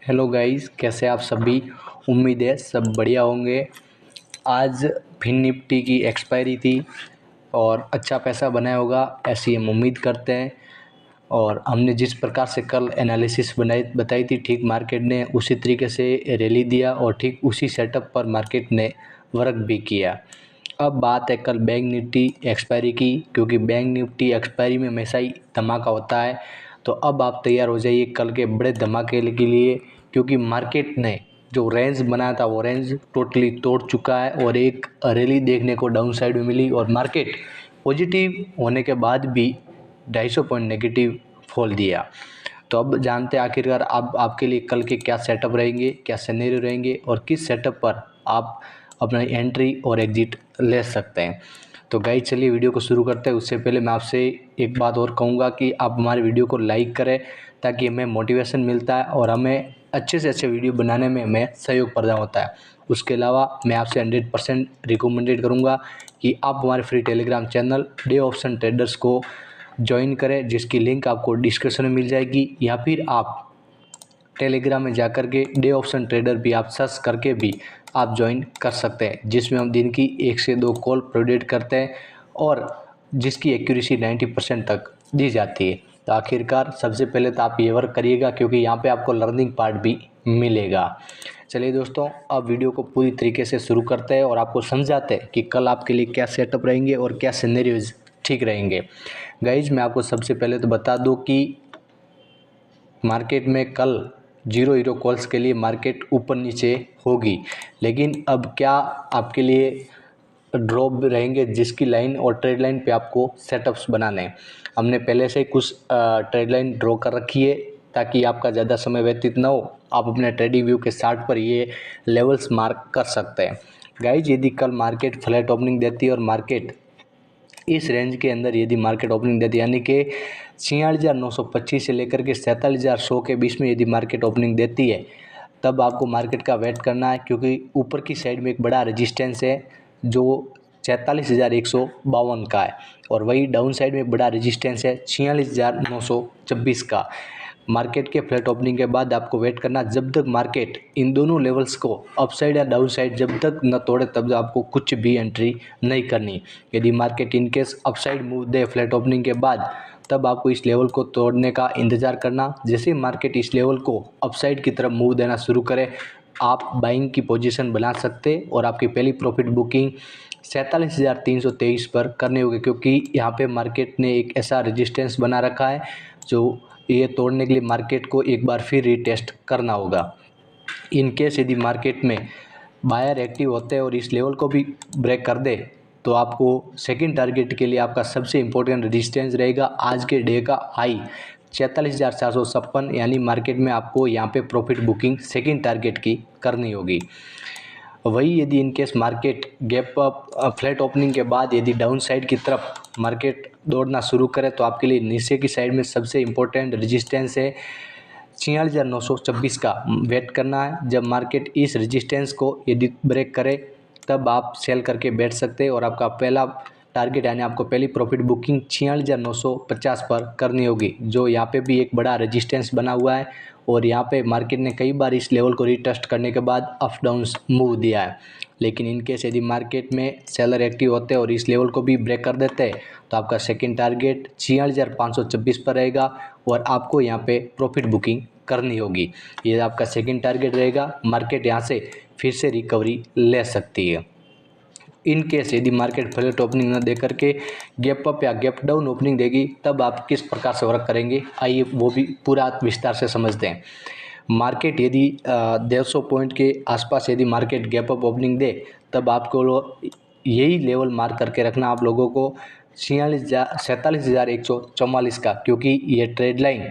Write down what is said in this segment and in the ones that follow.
Hello guys, कैसे आप सभी। उम्मीद है सब बढ़िया होंगे। आज फिन निफ्टी की एक्सपायरी थी और अच्छा पैसा बनाया होगा ऐसी हम उम्मीद करते हैं। और हमने जिस प्रकार से कल एनालिसिस बताई थी, ठीक मार्केट ने उसी तरीके से रैली दिया और ठीक उसी सेटअप पर मार्केट ने वर्क भी किया। अब बात है कल बैंक निफ्टी एक्सपायरी की, क्योंकि बैंक निफ्टी एक्सपायरी में हमेशा ही धमाका होता है। तो अब आप तैयार हो जाइए कल के बड़े धमाके के लिए, क्योंकि मार्केट ने जो रेंज बनाया था वो रेंज टोटली तोड़ चुका है और एक रैली देखने को डाउन साइड में मिली और मार्केट पॉजिटिव होने के बाद भी 250 पॉइंट नेगेटिव खोल दिया। तो अब जानते हैं आखिरकार आपके लिए कल के क्या सेटअप रहेंगे, क्या सिनेरियो रहेंगे और किस सेटअप पर आप अपना एंट्री और एग्जिट ले सकते हैं। तो गाइस चलिए वीडियो को शुरू करते हैं। उससे पहले मैं आपसे एक बात और कहूँगा कि आप हमारे वीडियो को लाइक करें, ताकि हमें मोटिवेशन मिलता है और हमें अच्छे से अच्छे वीडियो बनाने में हमें सहयोग प्रदान होता है। उसके अलावा मैं आपसे 100% रिकमेंडेड करूँगा कि आप हमारे free Telegram channel day option traders को ज्वाइन करें, जिसकी लिंक आपको डिस्क्रिप्शन में मिल जाएगी, या फिर आप टेलीग्राम में जाकर के डे ऑप्शन ट्रेडर भी आप सर्च करके भी आप ज्वाइन कर सकते हैं, जिसमें हम दिन की 1 से 2 कॉल प्रोवाइड करते हैं और जिसकी एक्यूरेसी 90% तक दी जाती है। तो आखिरकार सबसे पहले तो आप ये वर्क करिएगा, क्योंकि यहाँ पे आपको लर्निंग पार्ट भी मिलेगा। चलिए दोस्तों, अब वीडियो को पूरी तरीके से शुरू करते हैं और आपको समझाते हैं कि कल आपके लिए क्या सेटअप रहेंगे और क्या सिनेरियोज ठीक रहेंगे। गाइज मैं आपको सबसे पहले तो बता दूँ कि मार्केट में कल जीरो हीरो कॉल्स के लिए मार्केट ऊपर नीचे होगी, लेकिन अब क्या आपके लिए ड्रॉप रहेंगे, जिसकी लाइन और ट्रेड लाइन पे आपको सेटअप्स बनाने हैं। हमने पहले से ही कुछ ट्रेड लाइन ड्रॉ कर रखी है, ताकि आपका ज़्यादा समय व्यतीत ना हो। आप अपने ट्रेडिंग व्यू के चार्ट पर ये लेवल्स मार्क कर सकते हैं। गाइज यदि कल मार्केट फ्लैट ओपनिंग देती है और मार्केट इस रेंज के अंदर यदि मार्केट ओपनिंग देती है, यानी कि 46,925 से लेकर के 47,100 के बीच में यदि मार्केट ओपनिंग देती है, तब आपको मार्केट का वेट करना है, क्योंकि ऊपर की साइड में एक बड़ा रेजिस्टेंस है जो 46,152 का है, और वही डाउन साइड में एक बड़ा रेजिस्टेंस है 46,926 का। मार्केट के फ्लैट ओपनिंग के बाद आपको वेट करना, जब तक मार्केट इन दोनों लेवल्स को अपसाइड या डाउन साइड जब तक न तोड़े, तब आपको कुछ भी एंट्री नहीं करनी। यदि मार्केट इनकेस अपसाइड मूव दे फ्लैट ओपनिंग के बाद, तब आपको इस लेवल को तोड़ने का इंतज़ार करना। जैसे मार्केट इस लेवल को अपसाइड की तरफ मूव देना शुरू करे, आप बाइंग की पोजीशन बना सकते और आपकी पहली प्रॉफिट बुकिंग 47,323 पर करनी होगी, क्योंकि यहाँ पे मार्केट ने एक ऐसा रेजिस्टेंस बना रखा है जो ये तोड़ने के लिए मार्केट को एक बार फिर रीटेस्ट करना होगा। इन केस यदि मार्केट में बायर एक्टिव होते हैं और इस लेवल को भी ब्रेक कर दे, तो आपको सेकंड टारगेट के लिए आपका सबसे इम्पोर्टेंट रेजिस्टेंस रहेगा आज के डे का हाई 46,456, यानी मार्केट में आपको यहाँ पे प्रॉफिट बुकिंग सेकंड टारगेट की करनी होगी। वही यदि in case market gap up flat opening के बाद यदि डाउन साइड की तरफ मार्केट दौड़ना शुरू करे, तो आपके लिए नीचे की साइड में सबसे इम्पोर्टेंट रेजिस्टेंस है 46,926 का वेट करना है। जब मार्केट इस रेजिस्टेंस को यदि ब्रेक करे, तब आप सेल करके बैठ सकते हैं और आपका पहला टारगेट यानी आपको पहली प्रॉफिट बुकिंग 46,950 पर करनी होगी, जो यहाँ पे भी एक बड़ा रेजिस्टेंस बना हुआ है। और यहाँ पे मार्केट ने कई बार इस लेवल को रीटेस्ट करने के बाद अप डाउन मूव दिया है, लेकिन इनकेस यदि मार्केट में सेलर एक्टिव होते हैं और इस लेवल को भी ब्रेक कर देते हैं, तो आपका सेकंड टारगेट 46,526 पर रहेगा और आपको यहाँ पे प्रॉफिट बुकिंग करनी होगी। ये आपका सेकंड टारगेट रहेगा। मार्केट यहाँ से फिर से रिकवरी ले सकती है। इन केस यदि मार्केट फ्लैट ओपनिंग न दे करके गैप अप या गैप डाउन ओपनिंग देगी, तब आप किस प्रकार से वर्क करेंगे, आइए वो भी पूरा विस्तार से समझते हैं। मार्केट यदि 150 पॉइंट के आसपास यदि मार्केट गैप अप ओपनिंग दे, तब आपको यही लेवल मार्क करके रखना आप लोगों को 47,144 का, क्योंकि ये ट्रेड लाइन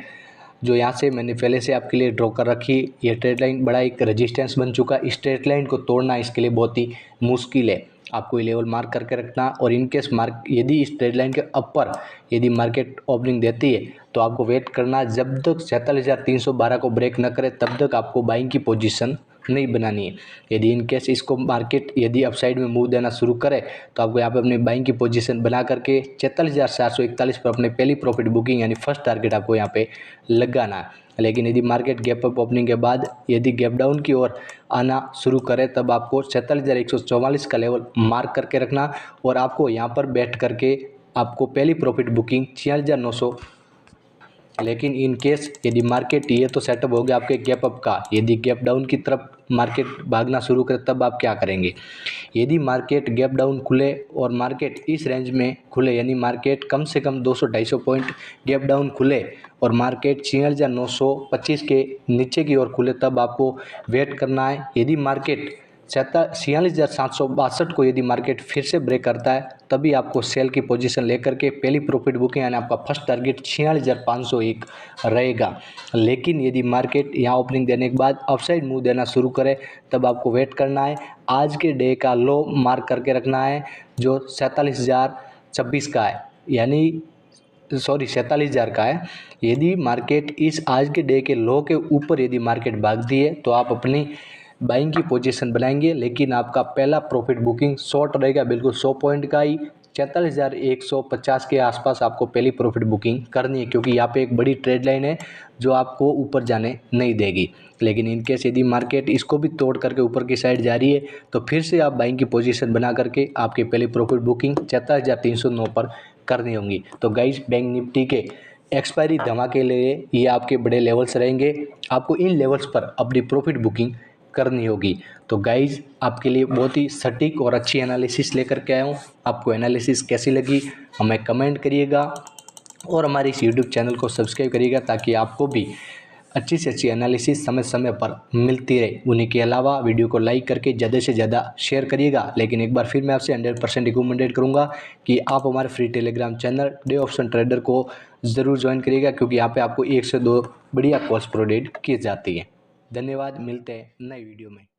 जो यहाँ से मैंने पहले से आपके लिए ड्रॉ कर रखी, ये ट्रेड लाइन बड़ा एक रेजिस्टेंस बन चुका। इस ट्रेड लाइन को तोड़ना इसके लिए बहुत ही मुश्किल है। आपको ये लेवल मार्क करके रखना, और इनकेस यदि इस ट्रेड लाइन के ऊपर यदि मार्केट ओपनिंग देती है, तो आपको वेट करना। जब तक 47,312 को ब्रेक न करे, तब तक आपको बाइंग की पोजीशन नहीं बनानी है। यदि इन केस इसको मार्केट यदि अपसाइड में मूव देना शुरू करे तो आपको यहाँ पे अपनी बाइंग की पोजीशन बना करके 44,441 पर अपने पहली प्रॉफिट बुकिंग यानी फर्स्ट टारगेट आपको यहाँ पे लगाना है। लेकिन यदि मार्केट गैप अप ओपनिंग के बाद यदि गैप डाउन की ओर आना शुरू करे तब आपको 46,144 का लेवल मार्क करके रखना और आपको यहाँ पर बैठ करके आपको पहली प्रॉफिट बुकिंग 46,900। लेकिन इन केस यदि मार्केट ये तो सेटअप हो गया आपके गैप अप का, यदि गैप डाउन की तरफ मार्केट भागना शुरू करे तब आप क्या करेंगे। यदि मार्केट गैप डाउन खुले और मार्केट इस रेंज में खुले यानी मार्केट कम से कम 200-250 पॉइंट गैप डाउन खुले और मार्केट 46,925 के नीचे की ओर खुले तब आपको वेट करना है। यदि मार्केट 46,762 को यदि मार्केट फिर से ब्रेक करता है तभी आपको सेल की पोजीशन लेकर के पहली प्रॉफिट बुकिंग यानी आपका फर्स्ट टारगेट 46,501 रहेगा। लेकिन यदि मार्केट यहाँ ओपनिंग देने के बाद अपसाइड मूव देना शुरू करे तब आपको वेट करना है। आज के डे का लो मार्क करके रखना है जो 47,026 का है, यानी 47,000 का है। यदि मार्केट इस आज के डे के लो के ऊपर यदि मार्केट भागती है तो आप अपनी बाइंग की पोजीशन बनाएंगे, लेकिन आपका पहला प्रॉफिट बुकिंग शॉर्ट रहेगा बिल्कुल 100 पॉइंट का ही। 46,150 के आसपास आपको पहली प्रॉफिट बुकिंग करनी है क्योंकि यहाँ पे एक बड़ी ट्रेड लाइन है जो आपको ऊपर जाने नहीं देगी। लेकिन इन केस यदि मार्केट इसको भी तोड़ करके ऊपर की साइड जा रही है तो फिर से आप बाइंग की पोजीशन बना करके आपकी पहली प्रॉफिट बुकिंग 47,309 पर करनी होंगी। तो गाइस बैंक निफ्टी के एक्सपायरी धमाके के लिए ये आपके बड़े लेवल्स रहेंगे, आपको इन लेवल्स पर अपनी प्रॉफिट बुकिंग करनी होगी। तो गाइज आपके लिए बहुत ही सटीक और अच्छी एनालिसिस लेकर के आया हूँ। आपको एनालिसिस कैसी लगी हमें कमेंट करिएगा और हमारे इस यूट्यूब चैनल को सब्सक्राइब करिएगा ताकि आपको भी अच्छी से अच्छी एनालिसिस समय समय पर मिलती रहे। उन्हीं के अलावा वीडियो को लाइक करके ज़्यादा से ज़्यादा शेयर करिएगा। लेकिन एक बार फिर मैं आपसे 100% रिकमेंडेड करूँगा कि आप हमारे free Telegram channel day option trader को ज़रूर ज्वाइन करिएगा क्योंकि यहाँ पे आपको 1 से 2 बढ़िया कॉल्स प्रोवाइड की जाती है। धन्यवाद, मिलते हैं नई वीडियो में।